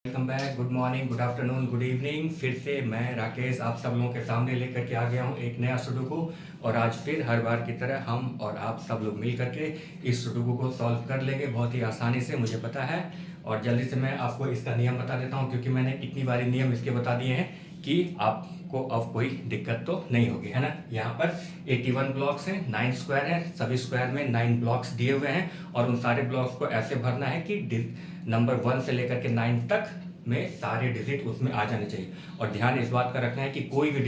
Welcome back. Good morning, good afternoon, good evening. फिर से मैं राकेश आप सब लोगों के सामने लेकर के आ गया हूँ एक नया सुडोकू। और आज फिर हर बार की तरह हम और आप सब लोग मिल करके इस सुडोकू को सॉल्व कर लेंगे बहुत ही आसानी से, मुझे पता है। और जल्दी से मैं आपको इसका नियम बता देता हूँ, क्योंकि मैंने इतनी बारी नियम इसके बता दिए हैं कि आपको अब कोई दिक्कत तो नहीं होगी, है ना। यहाँ पर 81 ब्लॉक्स हैं, 9 स्क्वायर हैं, सभी स्क्वायर में 9 ब्लॉक्स दिए हुए हैं। और उन सारे ब्लॉक्स को ऐसे भरना है कि नंबर 1 से लेकर के 9 तक में सारे डिजिट उसमें आ जाने चाहिए। और ध्यान इस बात का रखना है कि कोई भी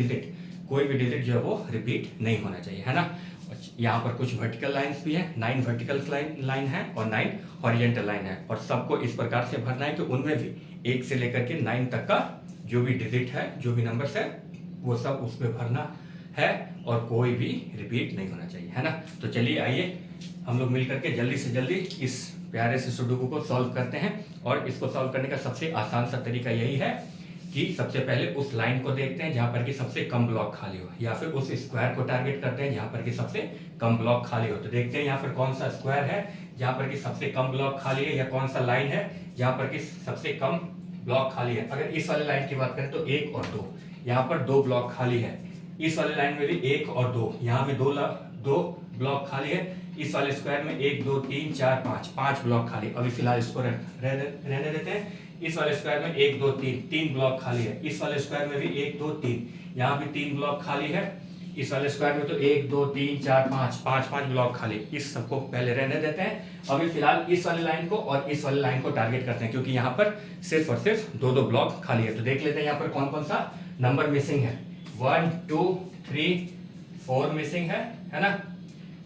डिजिट जो है वो रिपीट नहीं होना चाहिए, है ना। यहाँ पर कुछ वर्टिकल लाइंस भी हैं, 9 वर्टिकल लाइन है और 9 हॉरिजॉन्टल लाइन है। और सबको इस प्रकार से भरना है कि उनमें भी 1 से लेकर के 9 तक का जो भी डिजिट है, जो भी नंबर्स है, वो सब उसमें भरना है और कोई भी रिपीट नहीं होना चाहिए, है ना। तो चलिए आइए हम लोग मिल करके जल्दी से जल्दी इस प्यारे से सुडोकू को सॉल्व करते हैं। और इसको सॉल्व करने का सबसे आसान सा तरीका यही है कि सबसे पहले उस लाइन को देखते हैं जहां पर कि सबसे कम ब्लॉक खाली हो, या फिर उस स्क्वायर को टारगेट करते हैं जहां पर कि सबसे कम ब्लॉक खाली हो। तो देखते हैं यहाँ पर कौन सा स्क्वायर है जहां पर कि सबसे कम ब्लॉक खाली है, या कौन सा लाइन है जहां पर कि सबसे कम ब्लॉक खाली है। अगर इस वाले लाइन की बात करें तो 1 और 2, यहाँ पर 2 ब्लॉक खाली है। इस वाले लाइन में भी 1 और 2, यहाँ भी 2 ब्लॉक खाली है। इस वाले स्क्वायर में 1 2 3 4 5 ब्लॉक खाली। अभी फिलहाल इसको रहने देते हैं। इस वाले स्क्वायर में 1 2 3 ब्लॉक खाली है। इस वाले स्क्वायर में भी 1 2 3, यहाँ भी 3 ब्लॉक खाली है। इस वाले स्क्वायर में तो 1 2 3 4 5 ब्लॉक खाली। इस सबको पहले रहने देते हैं। अभी फिलहाल इस वाले लाइन को और इस वाले लाइन को टारगेट करते हैं, क्योंकि यहाँ पर सिर्फ और सिर्फ 2 ब्लॉक खाली है। तो देख लेते हैं यहाँ पर कौन कौन सा नंबर मिसिंग है। 1 2 3 4 मिसिंग है ना।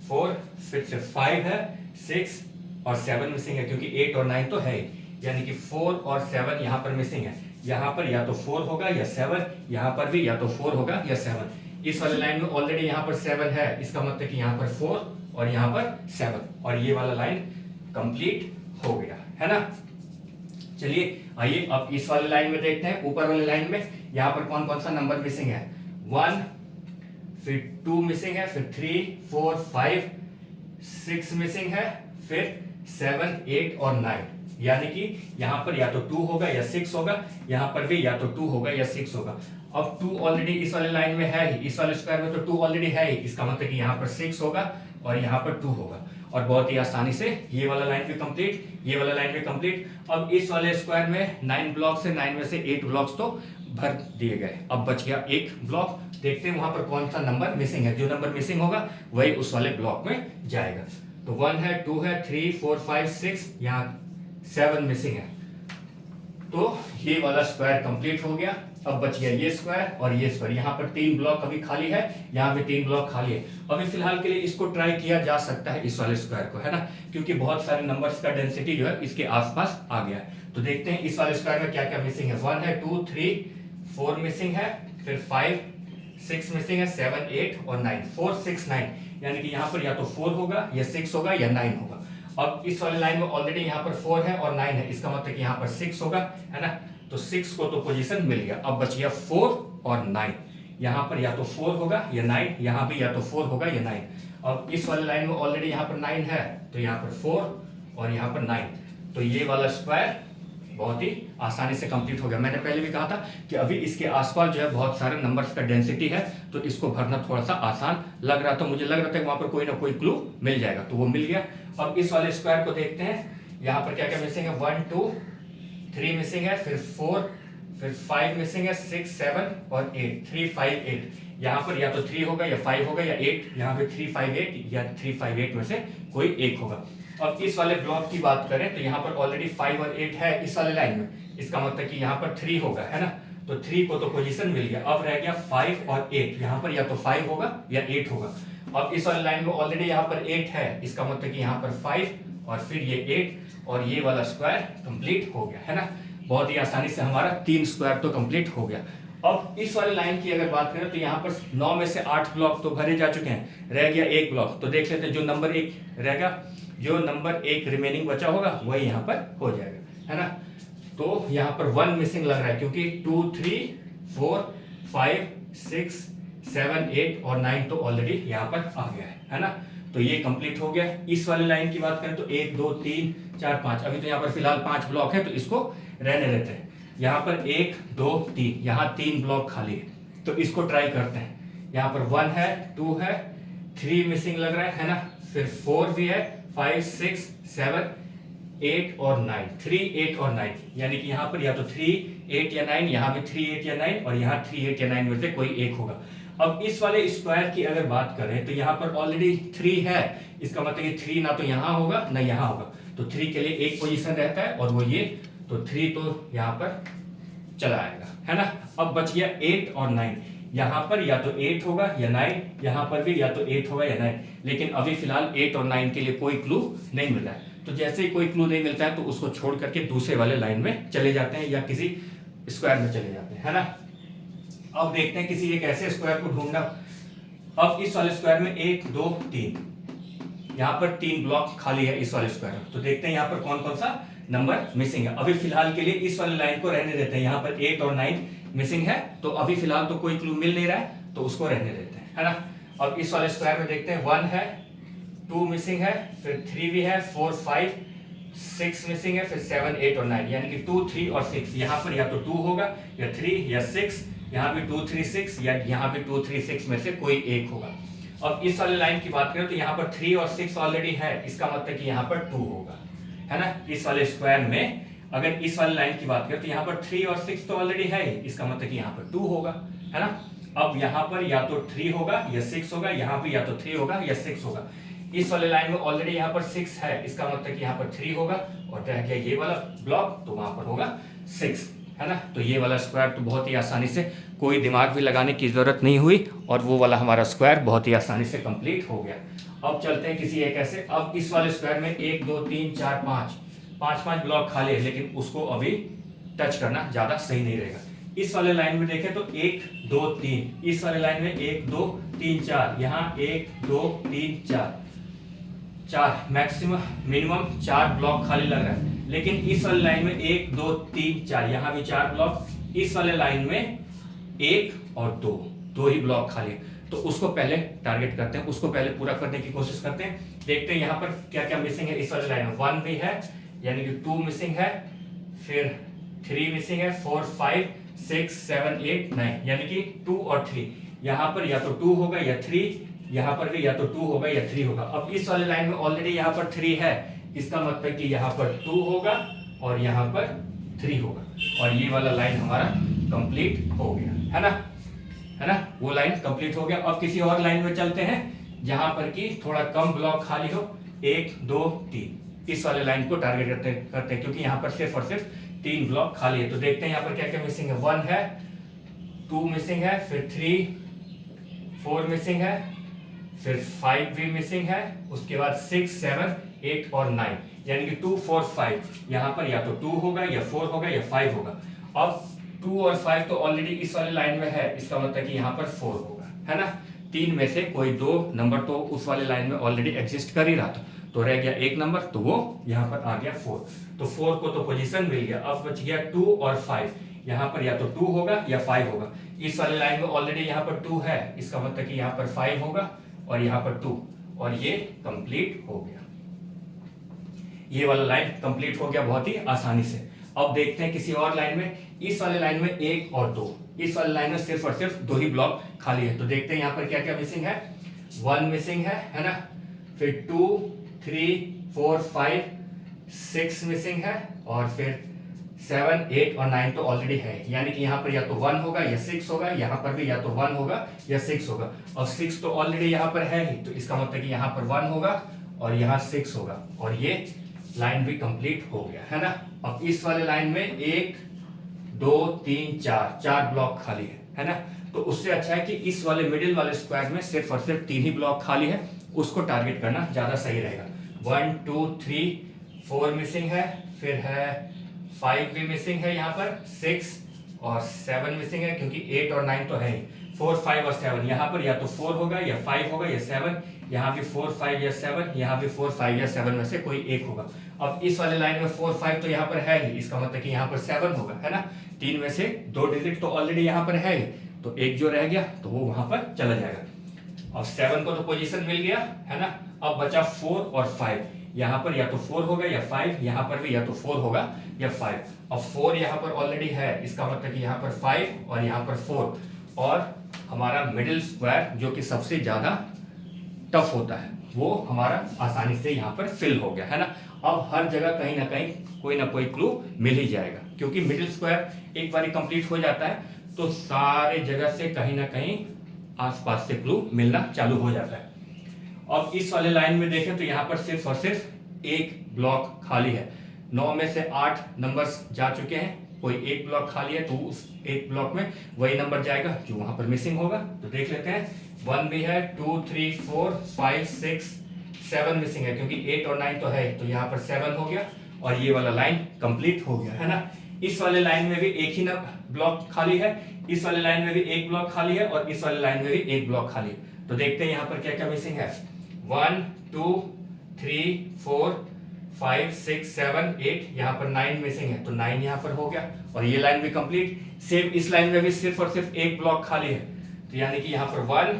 4, फिर से 5 है, 6 और 7 मिसिंग है, क्योंकि 8 और 9 तो है ही। यानी कि 4 और 7 यहाँ पर मिसिंग है। यहाँ पर या तो 4 होगा या 7, यहाँ पर भी या तो 4 होगा या 7। इस वाले लाइन में ऑलरेडी यहाँ पर 7 है, इसका मतलब कि यहाँ पर 4 और यहाँ पर 7, और ये वाला लाइन कंप्लीट हो गया, है ना। चलिए आइए अब इस वाले लाइन में देखते हैं। ऊपर वाले लाइन में यहाँ पर कौन कौन सा नंबर मिसिंग है। 1, फिर 2 मिसिंग है, फिर 3 4 5 6 मिसिंग है, फिर 7 8 और 9। यानी कि यहाँ पर या तो 2 होगा या 6 होगा, यहाँ पर भी या तो 2 होगा या 6 होगा। अब 2 ऑलरेडी इस वाले लाइन में है ही, इस वाले स्क्वायर में तो 2 ऑलरेडी है ही, इसका मतलब कि यहाँ पर 6 होगा और यहाँ पर 2 होगा। और बहुत ही आसानी से ये वाला लाइन भी कंप्लीट, ये वाला लाइन भी कंप्लीट। अब इस वाले स्क्वायर में 9 ब्लॉक से 9 में से 8 ब्लॉक्स तो भर दिए गए। अब बच गया एक ब्लॉक। देखते हैं वहां पर कौन सा नंबर मिसिंग है। जो नंबर मिसिंग होगा वही उस वाले ब्लॉक में जाएगा। तो 1 है, 2 है, 3 4 5 6, यहाँ 7 मिसिंग है। तो ये वाला स्क्वायर कंप्लीट हो गया। अब बच गया ये स्क्वायर और ये स्क्वायर। यहाँ पर 3 ब्लॉक अभी खाली है, यहाँ पे 3 ब्लॉक खाली है। अभी फिलहाल के लिए इसको ट्राई किया जा सकता है, इस वाले स्क्वायर को, है ना, क्योंकि बहुत सारे नंबर्स का डेंसिटी जो है इसके आसपास आ गया है। तो देखते हैं इस वाले स्क्वायर में क्या क्या मिसिंग है। 1 है, 2 3 4 मिसिंग है, फिर 5 6 मिसिंग है, 7 8 और 9। 4 6 9, यानी कि यहाँ पर या तो 4 होगा या 6 होगा या 9 होगा। अब इस वाले लाइन में ऑलरेडी यहाँ पर 4 है और 9 है, इसका मतलब कि यहाँ पर 6 होगा, है ना। तो 6 को तो पोजीशन मिल गया। अब बच गया 4 और 9। यहाँ पर या तो 4 होगा या 9, यहाँ भी या तो 4 होगा या 9। अब इस वाले लाइन में ऑलरेडी यहाँ पर 9 है, तो यहाँ पर 4 और यहाँ पर 9। तो ये वाला स्क्वायर बहुत ही आसानी से कंप्लीट हो गया। मैंने पहले भी कहा था कि अभी इसके आसपास जो है बहुत सारे नंबर्स का डेंसिटी है, तो इसको भरना थोड़ा सा आसान लग रहा था। मुझे लग रहा था कि वहां पर कोई ना कोई क्लू मिल जाएगा, तो वो मिल गया। अब इस वाले स्क्वायर को देखते हैं। यहाँ पर क्या क्या मिसिंग है। 1 2 3 मिसिंग है, फिर 4, फिर 5 मिसिंग है, 6 7 और 8। 3 5 8, यहाँ पर या तो 3 होगा या 5 होगा या 8, यहाँ पे 3 5 8 या 3 5 8 में से कोई एक होगा। अब इस वाले ब्लॉक की बात करें तो यहाँ पर ऑलरेडी 5 और 8 है इस वाले लाइन में, इसका मतलब कि यहाँ पर 3 होगा, है ना। तो 3 को तो पोजीशन मिल गया। अब रह गया 5 और 8, यहाँ पर या तो 5 होगा या 8 होगा। अब इस वाले लाइन में ऑलरेडी यहाँ पर 8 है, इसका मतलब कि यहाँ पर 5 और फिर ये 8, और ये वाला स्क्वायर कंप्लीट हो गया, है ना। बहुत ही आसानी से हमारा 3 स्क्वायर तो कंप्लीट हो गया। अब इस वाले लाइन की अगर बात करें तो यहाँ पर 9 में से 8 ब्लॉक तो भरे जा चुके हैं, रह गया एक ब्लॉक। तो देख लेते हैं जो नंबर 1 रहेगा, जो नंबर 1 रिमेनिंग बचा होगा वही यहाँ पर हो जाएगा, है ना। तो यहाँ पर 1 मिसिंग लग रहा है, क्योंकि 2 3 4 5 6 7 8 और 9 तो ऑलरेडी यहाँ पर आ गया है ना। तो ये कंप्लीट हो गया। इस वाले लाइन की बात करें तो 1 2 3 4 5, अभी तो यहाँ पर फिलहाल 5 ब्लॉक है, तो इसको रहने देते हैं। यहाँ पर 1 2 3, यहाँ 3 ब्लॉक खाली है, तो इसको ट्राई करते हैं। यहाँ पर 1 है, 2 है, 3 मिसिंग लग रहा है ना, फिर 4 भी है, 5 6 7 8 और 9, 3 8 और 9, यानी कि यहाँ पर या तो 3 8 या 9, यहाँ भी 3 8 या 9, और यहाँ 3 8 या 9 में से कोई एक होगा। अब इस वाले स्क्वायर की अगर बात करें तो यहाँ पर ऑलरेडी 3 है, इसका मतलब ये 3 ना तो यहाँ होगा ना यहाँ होगा, तो 3 के लिए एक पोजीशन रहता है और वो ये, तो 3 तो यहाँ पर चला आएगा, है ना। अब बच गया 8 और 9, यहाँ पर या तो 8 होगा या 9, यहाँ पर भी या तो 8 होगा या 9, लेकिन अभी फिलहाल 8 और 9 के लिए कोई क्लू नहीं मिल रहा है। तो जैसे ही कोई क्लू नहीं मिलता है तो उसको छोड़ करके दूसरे वाले लाइन में चले जाते हैं या किसी स्क्वायर में चले जाते हैं, है ना। अब देखते हैं किसी एक ऐसे स्क्वायर को ढूंढना। अब इस वाले स्क्वायर में 1 2 3, यहाँ पर 3 ब्लॉक खाली है इस वाले स्क्वायर में, तो देखते हैं यहाँ पर कौन कौन सा नंबर मिसिंग है। अभी फिलहाल के लिए इस वाले लाइन को रहने देते हैं, यहाँ पर 8 और 9 मिसिंग है, तो अभी फिलहाल तो कोई क्लू मिल नहीं रहा है, तो उसको रहने देते हैं, है ना। अब इस वाले स्क्वायर में देखते हैं 1 है, 2 मिसिंग है, फिर 3 भी है, 4 5 6 मिसिंग है, फिर 7 8 और 9, यानी कि 2 3 और 6, यहाँ पर या तो 2 होगा या 3 या 6, यहाँ भी 2 3 6 या यहाँ भी 2 3 6 में से कोई एक होगा। अब इस वाले लाइन की बात करें तो यहाँ पर 3 और 6 ऑलरेडी है, इसका मतलब कि यहाँ पर 2 होगा, है ना। इस वाले स्क्वायर में अगर इस वाले लाइन की बात करें तो यहाँ पर 3 और 6 तो ऑलरेडी है, इसका मतलब कि यहाँ पर 2 होगा, है ना। अब यहाँ पर या तो 3 होगा या 6 होगा, यहाँ भी या तो 3 होगा या 6 होगा। इस वाले लाइन में ऑलरेडी यहाँ पर 6 है, इसका मतलब कि यहाँ पर 3 होगा, और रह गया ये वाला ब्लॉक, तो वहां पर होगा 6, है ना। तो ये वाला स्क्वायर तो बहुत ही आसानी से, कोई दिमाग भी लगाने की जरूरत नहीं हुई, और वो वाला हमारा स्क्वायर बहुत ही आसानी से कंप्लीट हो गया। अब चलते हैं किसी एक ऐसे। अब इस वाले स्क्वायर में 1 2 3 4 5 ब्लॉक खाली है, लेकिन उसको अभी टच करना ज्यादा सही नहीं रहेगा। इस वाले लाइन में देखें तो 1 2 3, इस वाले लाइन में 1 2 3 4, यहाँ 1 2 3 4 मैक्सिमम मिनिमम 4 ब्लॉक खाली लग रहा है, लेकिन इस वाले लाइन में 1 2 3 4, यहाँ भी 4 ब्लॉक, इस वाले लाइन में 1 और 2 ही ब्लॉक खाली है, तो उसको पहले टारगेट करते हैं, उसको पहले पूरा करने की कोशिश करते हैं। देखते हैं यहाँ पर क्या क्या मिसिंग है। इस वाले लाइन में 1 भी है, यानी कि 2 मिसिंग है, फिर 3 मिसिंग है, 4 5 6 7 8 9, यानी कि 2 और 3, यहाँ पर या तो 2 होगा या 3, यहाँ पर भी या तो 2 होगा या 3 होगा। अब इस वाले लाइन में ऑलरेडी यहाँ पर 3 है, इसका मतलब कि यहाँ पर 2 होगा और यहाँ पर 3 होगा, और ये वाला लाइन हमारा कंप्लीट हो गया, है ना, वो लाइन कंप्लीट हो गया। अब किसी और लाइन में चलते हैं जहां पर कि थोड़ा कम ब्लॉक खाली हो, 1 2 3, इस वाले लाइन को टारगेट करते हैं, क्योंकि यहाँ पर सिर्फ और सिर्फ 3 ब्लॉक खाली है। तो देखते हैं यहाँ पर क्या क्या मिसिंग है। 1 है, 2 मिसिंग है, फिर 3 4 मिसिंग है, फिर 5 भी मिसिंग है, उसके बाद 6 7 8 और 9, यानी कि 2 4 5, यहाँ पर या तो 2 होगा या 4 होगा या 5 होगा। अब 2 और 5 तो ऑलरेडी इस वाले लाइन में है, इसका मतलब कि यहाँ पर 4 होगा, है ना। 3 में से कोई 2 नंबर तो उस वाले लाइन में ऑलरेडी एग्जिस्ट कर ही रहा था, तो रह गया एक नंबर, तो वो यहाँ पर आ गया 4, तो 4 को तो पोजीशन मिल गया। अब बच गया 2 और 5, यहाँ पर या तो 2 होगा या 5 होगा। इस वाले लाइन में ऑलरेडी यहाँ पर 2 है, इसका मतलब कि यहाँ पर 5 होगा और यहाँ पर 2, और ये कंप्लीट हो गया। ये वाला लाइन कंप्लीट हो गया बहुत ही आसानी से। अब देखते हैं किसी और लाइन में। इस वाले लाइन में 1 और 2, इस वाले लाइन में सिर्फ और सिर्फ 2 ही ब्लॉक खाली है, तो देखते हैं यहाँ पर क्या क्या मिसिंग है। 1 मिसिंग है ना, फिर 2 3 4 5 6 मिसिंग है, और फिर 7 8 और 9 तो ऑलरेडी है, यानी कि यहाँ पर या तो 1 होगा या 6 होगा, यहाँ पर भी या तो 1 होगा या 6 होगा, और 6 तो ऑलरेडी यहाँ पर है ही, तो इसका मतलब कि यहाँ पर 1 होगा और यहाँ 6 होगा, और ये लाइन भी कंप्लीट हो गया, है ना। अब इस वाले लाइन में 1 2 3 4 ब्लॉक खाली है ना। तो उससे अच्छा है कि इस वाले मिडिल वाले स्क्वायर में सिर्फ और सिर्फ 3 ही ब्लॉक खाली है, उसको टारगेट करना ज्यादा सही रहेगा। 1 2 3 4 मिसिंग है, फिर है 5 भी मिसिंग है, यहाँ पर 6 और 7 मिसिंग है, क्योंकि 8 और 9 तो है ही। 4 5 और 7, यहाँ पर या तो 4 होगा या 5 होगा या 7, यहाँ भी 4 5 या 7, यहाँ भी 4 5 या 7 में से कोई एक होगा। अब इस वाले लाइन में 4 5 तो यहाँ पर है ही, इसका मतलब कि यहाँ पर 7 होगा, है ना। 3 में से 2 डिजिट तो ऑलरेडी यहाँ पर है ही, तो एक जो रह गया तो वो वहां पर चला जाएगा। अब 7 को तो पोजीशन मिल गया, है ना। अब बचा 4 और 5, यहाँ पर या तो 4 होगा या 5, यहाँ पर भी या तो 4 होगा या 5। अब 4 यहाँ पर ऑलरेडी है, इसका मतलब कि यहाँ पर 5 और यहाँ पर 4, और हमारा मिडिल स्क्वायर जो कि सबसे ज्यादा टफ होता है वो हमारा आसानी से यहाँ पर फिल हो गया है ना। अब हर जगह कहीं ना कोई क्लू मिल ही जाएगा, क्योंकि मिडिल स्क्वायर एक बार कंप्लीट हो जाता है तो सारे जगह से कहीं ना कहीं आसपास से क्लू मिलना चालू हो जाता है। अब इस वाले लाइन में देखें तो यहाँ पर सिर्फ और सिर्फ एक ब्लॉक खाली है। 9 में से 8 नंबर्स जा चुके हैं, कोई एक ब्लॉक खाली है तो उस एक ब्लॉक में वही नंबर जाएगा जो वहां पर मिसिंग होगा। तो देख लेते हैं, 1 भी है, 2 3 4 5 6 7 मिसिंग है, क्योंकि 8 और 9 तो है, तो यहाँ पर 7 हो गया और ये वाला लाइन कंप्लीट हो गया है ना। इस वाले लाइन में भी एक ही ब्लॉक खाली है, इस वाले लाइन में भी एक ब्लॉक खाली है और इस वाले लाइन में भी एक ब्लॉक खाली है। तो देखते हैं यहाँ पर क्या क्या मिसिंग है। 1 2 3 4 5 6 7 8, यहाँ पर 9 मिसिंग है, तो 9 यहाँ पर हो गया और ये लाइन भी कंप्लीट। सेम इस लाइन में भी सिर्फ और सिर्फ एक ब्लॉक खाली है, तो यानी कि यहाँ पर 1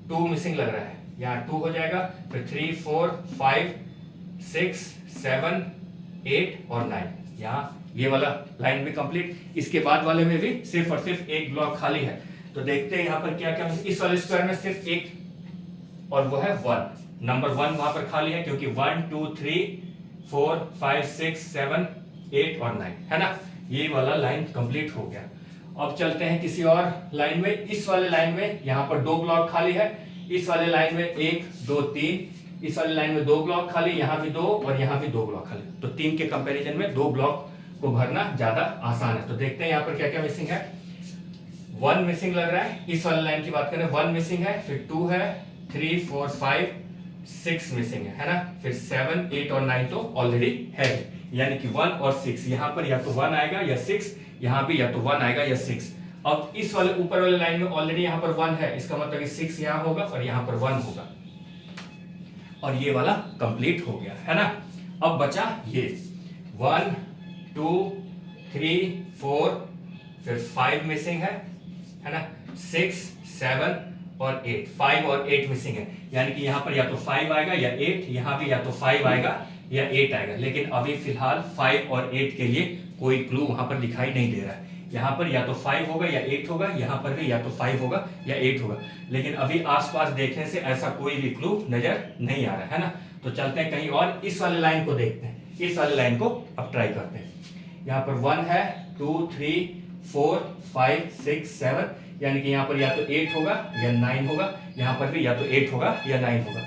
2 मिसिंग लग रहा है, यहाँ 2 हो जाएगा, फिर 3 4 5 6 7 8 और 9, यहाँ ये वाला लाइन भी कंप्लीट। इसके बाद वाले में भी सिर्फ और सिर्फ एक ब्लॉक खाली है। तो देखते हैं यहाँ पर क्या क्या। इस वाले स्क्वायर में सिर्फ एक, और वो है 1, नंबर 1 वहां पर खाली है, क्योंकि 1 2 3 4 5 6 7 8 और 9 है ना। ये वाला लाइन कंप्लीट हो गया। अब चलते हैं किसी और लाइन में। इस वाले लाइन में यहाँ पर 2 ब्लॉक खाली है, इस वाले लाइन में 1 2 3, इस वाले लाइन में 2 ब्लॉक खाली, यहाँ भी 2 और यहाँ भी 2 ब्लॉक खाली। तो 3 के कंपैरिजन में 2 ब्लॉक को भरना ज्यादा आसान है। तो देखते हैं यहाँ पर क्या क्या मिसिंग है। 1 मिसिंग लग रहा है, इस वाले लाइन की बात करें 1 मिसिंग है, फिर 2 है, 3 4 5 6 मिसिंग है ना, फिर 7 8 और 9 तो ऑलरेडी है, यानी कि 1 और 6, यहाँ पर या तो 1 आएगा या 6, यहाँ भी या तो 1 आएगा या 6। अब इस वाले ऊपर वाले लाइन में ऑलरेडी यहाँ पर 1 है, इसका मतलब कि 6 यहाँ होगा और यहाँ पर 1 होगा, और ये वाला कंप्लीट हो गया है ना। अब बचा ये 1 2 3 4, फिर 5 मिसिंग है ना, 6 7 और 8, 5 और 8 मिसिंग है, यानी कि यहाँ पर या तो 5 आएगा या 8, यहाँ भी या तो 5 आएगा या 8 आएगा। लेकिन अभी फिलहाल 5 और 8 के लिए कोई क्लू वहां पर दिखाई नहीं दे रहा है। यहाँ पर या तो 5 होगा या 8 होगा, यहाँ पर भी या तो 5 होगा या 8 होगा, लेकिन अभी आसपास देखने से ऐसा कोई भी क्लू नजर नहीं आ रहा है ना। तो चलते हैं कहीं और, इस वाले लाइन को देखते हैं। इस वाले लाइन को अब ट्राई करते हैं। यहाँ पर 1 है, 2 3 4 5 6 7, यानी कि यहाँ पर या तो 8 होगा या 9 होगा, यहाँ पर भी या तो 8 होगा या 9 होगा।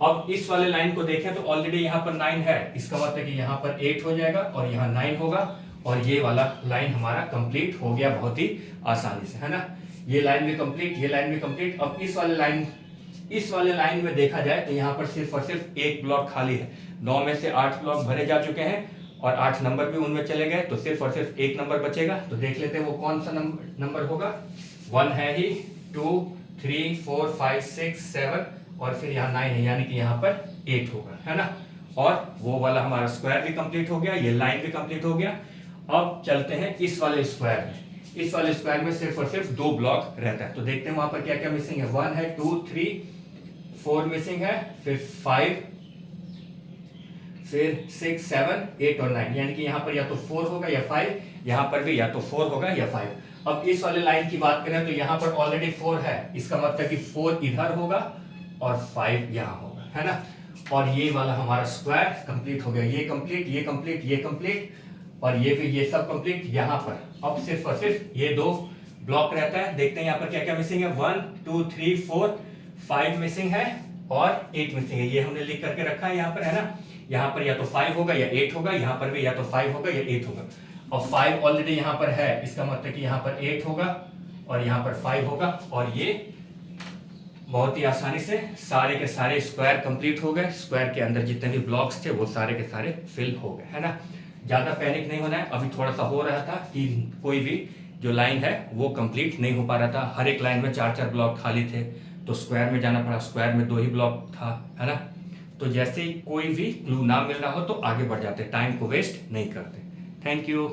अब इस वाले लाइन को देखें तो ऑलरेडी यहाँ पर 9 है, इसका मतलब कि यहाँ पर 8 हो जाएगा और यहाँ 9 होगा, और ये वाला लाइन हमारा कंप्लीट हो गया बहुत ही आसानी से, है ना। ये लाइन भी कंप्लीट, ये लाइन भी कंप्लीट। अब इस वाले लाइन में देखा जाए तो यहाँ पर सिर्फ और सिर्फ एक ब्लॉक खाली है। 9 में से 8 ब्लॉक भरे जा चुके हैं और 8 नंबर भी उनमें चले गए, तो सिर्फ और सिर्फ एक नंबर बचेगा। तो देख लेते हैं वो कौन सा नंबर होगा। 1 है ही, 2 3 4 5 6 7 और फिर यहाँ 9 है, यानी कि यहाँ पर 8 होगा, है ना। और वो वाला हमारा स्क्वायर भी कंप्लीट हो गया, ये लाइन भी कंप्लीट हो गया। अब चलते हैं इस वाले स्क्वायर में। इस वाले स्क्वायर में सिर्फ और सिर्फ 2 ब्लॉक रहता है, तो देखते हैं वहां पर क्या क्या मिसिंग है। 1 है, 2 3 4 मिसिंग है, फिर 5, फिर 6 7 8 और 9, यानी कि यहाँ पर या तो 4 होगा या 5, यहाँ पर भी या तो 4 होगा या 5। अब इस वाले लाइन की बात करें तो यहाँ पर ऑलरेडी 4 है, इसका मतलब कि 4 इधर होगा और 5 यहाँ होगा, है ना। और ये वाला हमारा स्क्वायर कंप्लीट हो गया। ये कंप्लीट, ये कंप्लीट, ये कंप्लीट और ये भी, ये सब कंप्लीट। यहाँ पर अब सिर्फ और सिर्फ ये 2 ब्लॉक रहता है। देखते हैं यहाँ पर क्या क्या मिसिंग है। 1 2 3 4 5 मिसिंग है और 8 मिसिंग है, ये हमने लिख करके रखा है यहाँ पर, है ना। यहाँ पर या तो 5 होगा या 8 होगा, यहाँ पर भी या तो 5 होगा या 8 होगा। और 5 ऑलरेडी यहाँ पर है, इसका मतलब कि यहाँ पर 8 होगा और यहाँ पर 5 होगा। और ये बहुत ही आसानी से सारे के सारे स्क्वायर कंप्लीट हो गए। स्क्वायर के अंदर जितने भी ब्लॉक्स थे वो सारे के सारे फिल हो गए, है ना। ज्यादा पैनिक नहीं होना है। अभी थोड़ा सा हो रहा था कि कोई भी जो लाइन है वो कंप्लीट नहीं हो पा रहा था। हर एक लाइन में 4-4 ब्लॉक खाली थे, तो स्क्वायर में जाना पड़ा। स्क्वायर में 2 ही ब्लॉक था, है ना। तो जैसे ही कोई भी क्लू ना मिल रहा हो तो आगे बढ़ जाते, टाइम को वेस्ट नहीं करते। Thank you.